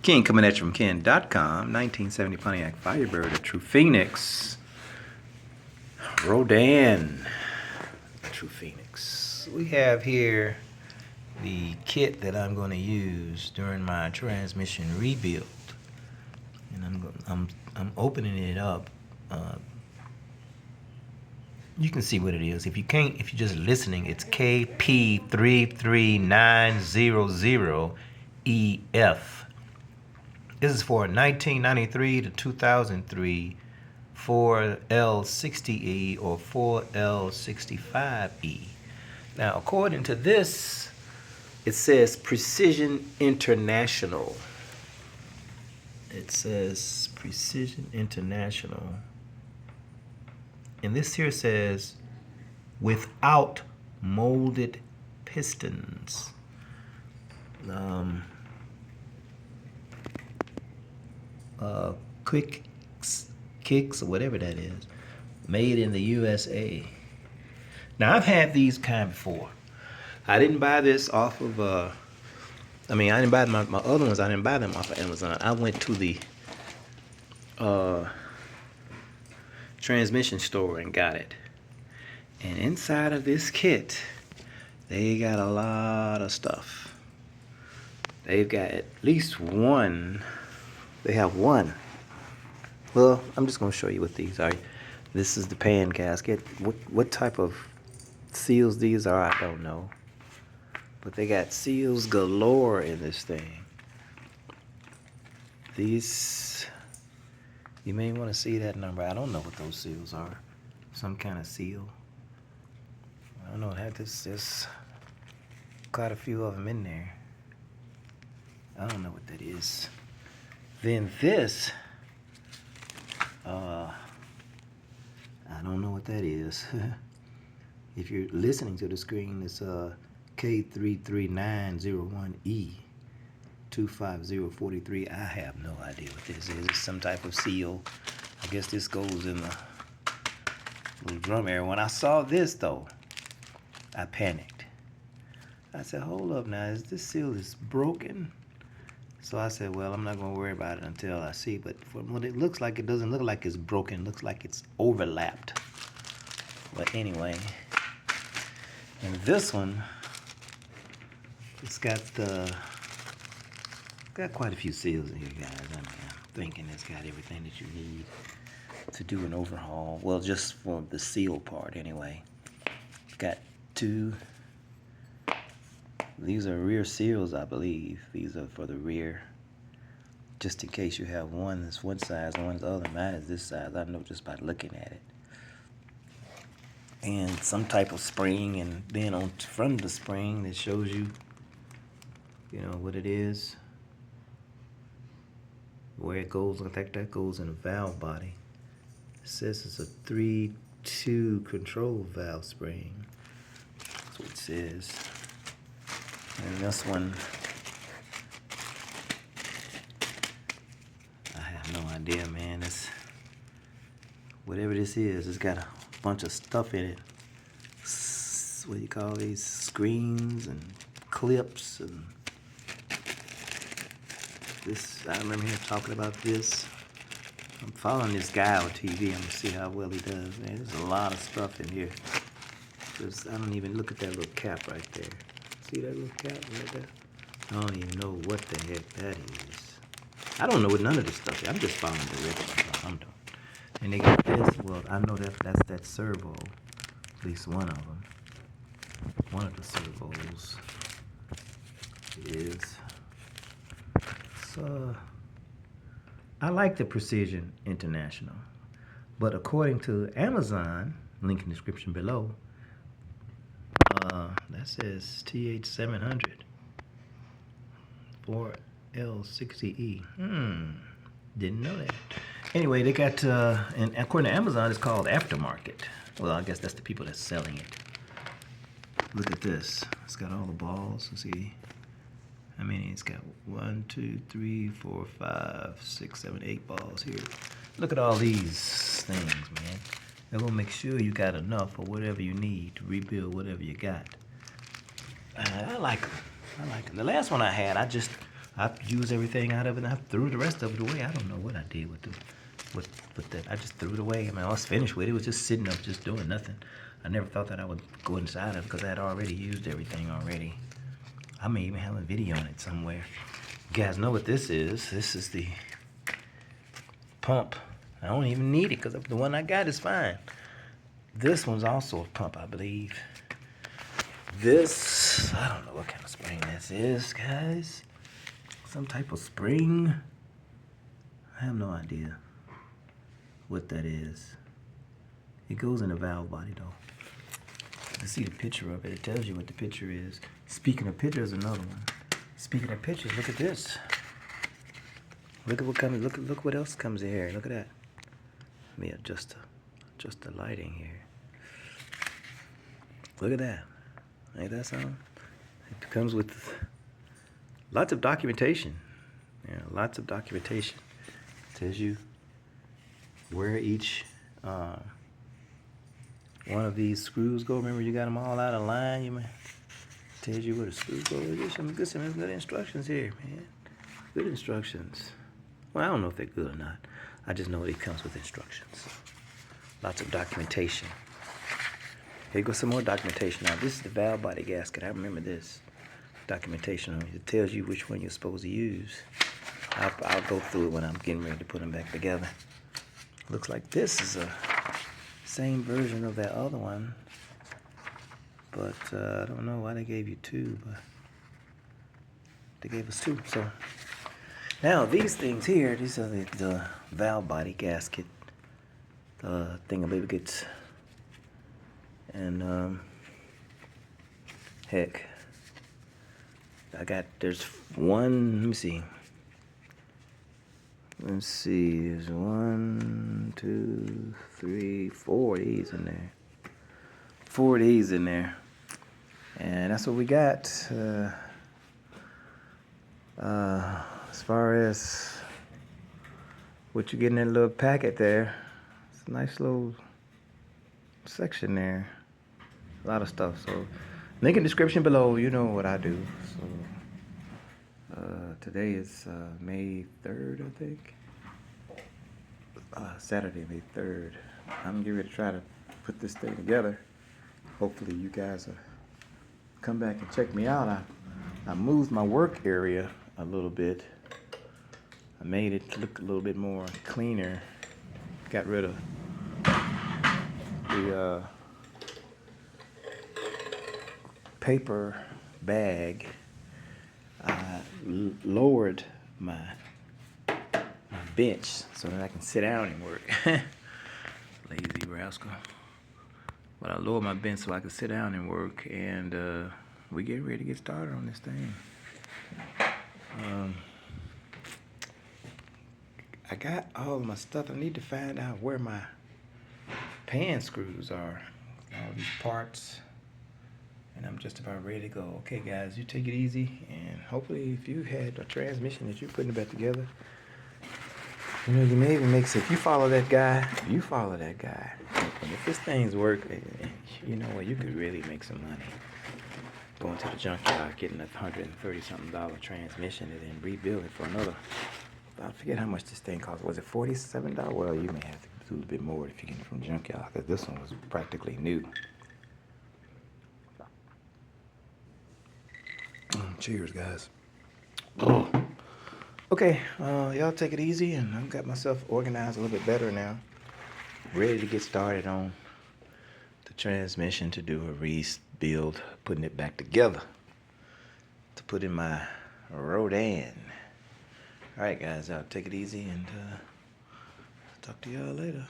Ken coming at you from Ken.com. 1970 Pontiac Firebird, a true Phoenix. Rodan, a true Phoenix. We have here the kit that I'm going to use during my transmission rebuild, and I'm opening it up. You can see what it is. If you can't, if you're just listening, it's KP33900EF. This is for 1993 to 2003 4L60E or 4L65E. Now, according to this, it says Precision International. It says Precision International. And this here says without molded pistons. Quick kicks or whatever that is, made in the USA. Now, I've had these kind before. I didn't buy this off of I didn't buy my other ones. I didn't buy them off of Amazon. I went to the transmission store and got it. And inside of this kit, they got a lot of stuff. They've got at least one. They have one. Well, I'm just going to show you what these are. This is the pan gasket. What type of seals these are, I don't know. But they got seals galore in this thing. These, you may want to see that number. I don't know what those seals are. Some kind of seal. I don't know. There's quite a few of them in there. I don't know what that is. Then this, I don't know what that is. If you're listening to the screen, it's K33900E 25043. I have no idea what this is. It's some type of seal. I guess this goes in the little drum area. When I saw this, though, I panicked. I said, hold up now, is this seal is broken? So I said, well, I'm not going to worry about it until I see. But from what it looks like, it doesn't look like it's broken. It looks like it's overlapped. But anyway, and this one, it's got quite a few seals in here, guys. I'm thinking it's got everything that you need to do an overhaul. Well, just for the seal part anyway. It's got two. These are rear seals, I believe. These are for the rear. Just in case you have one that's one size and one's the other. Mine is this size. I know just by looking at it. And some type of spring, and then on front of the spring that shows you, what it is. Where it goes. I think that goes in a valve body. It says it's a 3-2 control valve spring. That's what it says. And this one, I have no idea, man. It's whatever this is. It's got a bunch of stuff in it. What do you call these? Screens and clips and this. I remember him talking about this. I'm following this guy on TV. I'm gonna see how well he does. Man, there's a lot of stuff in here. I don't even look at that little cap right there. See that little cap right there? I don't even know what the heck that is. I don't know what none of this stuff is. I'm just following directions. I'm done. And they got this. Well, I know that's that servo. At least one of them. One of the servos is. So, I like the Precision International. But according to Amazon, link in the description below, that says TH700 4L60E. Didn't know that. Anyway, they got, and according to Amazon, it's called aftermarket. Well, I guess that's the people that's selling it. Look at this. It's got all the balls. Let's see. I mean, it's got 1, 2, 3, 4, 5, 6, 7, 8 balls here. Look at all these things, man. They're gonna make sure you got enough for whatever you need to rebuild whatever you got. I like them. The last one I had, I just I used everything out of it and I threw the rest of it away. I don't know what I did with that. I just threw it away. I mean, I was finished with it. It was just sitting up, just doing nothing. I never thought that I would go inside of it because I had already used everything already. I may even have a video on it somewhere. You guys know what this is. This is the pump. I don't even need it because the one I got is fine. This one's also a pump, I believe. This, I don't know what kind of spring this is, guys. Some type of spring. I have no idea what that is. It goes in the valve body though. You see the picture of it. It tells you what the picture is. Speaking of pictures, another one. Speaking of pictures, look at this. Look at what comes. Look what else comes in here. Look at that. Let me adjust the lighting here. Look at that. Ain't that something? It comes with lots of documentation. Yeah, lots of documentation. It tells you where each one of these screws go. Remember, you got them all out of line. You tells you where the screws go. There's some good instructions here, man. Good instructions. Well, I don't know if they're good or not. I just know it comes with instructions. Lots of documentation. Here goes some more documentation. Now, this is the valve body gasket. I remember this documentation on it. It tells you which one you're supposed to use. I'll go through it when I'm getting ready to put them back together. Looks like this is a same version of that other one. But I don't know why they gave you two, but they gave us two. So now these things here, these are the valve body gasket thingamabigits. And heck, there's one, let me see. Let's see, there's 1, 2, 3, 4 of these in there. 4 of these in there. And that's what we got. As far as what you get in that little packet there, it's a nice little section there. A lot of stuff. So link in the description below. You know what I do. So today is May 3rd, I think. Saturday, May 3rd. I'm getting ready to try to put this thing together. Hopefully you guys will come back and check me out. I moved my work area a little bit. I made it look a little bit more cleaner. Got rid of the paper bag. I lowered my bench so that I can sit down and work. Lazy rascal. But I lowered my bench so I could sit down and work, and we get ready to get started on this thing. I got all of my stuff. I need to find out where my pan screws are. All these parts. And I'm just about ready to go. Okay, guys, you take it easy. And hopefully, if you had a transmission that you're putting it back together, you know, you may even make sense. If you follow that guy, you follow that guy. And if this thing's work, you know what, you could really make some money. Going to the junkyard, getting a $130-something transmission, and then rebuild it for another. I forget how much this thing cost. Was it $47? Well, you may have to do a little bit more if you get it from junkyard, because this one was practically new. Cheers, guys. Okay, y'all take it easy, and I've got myself organized a little bit better now. Ready to get started on the transmission to do a rebuild, putting it back together to put in my Rodan. All right, guys, I'll take it easy, and talk to y'all later.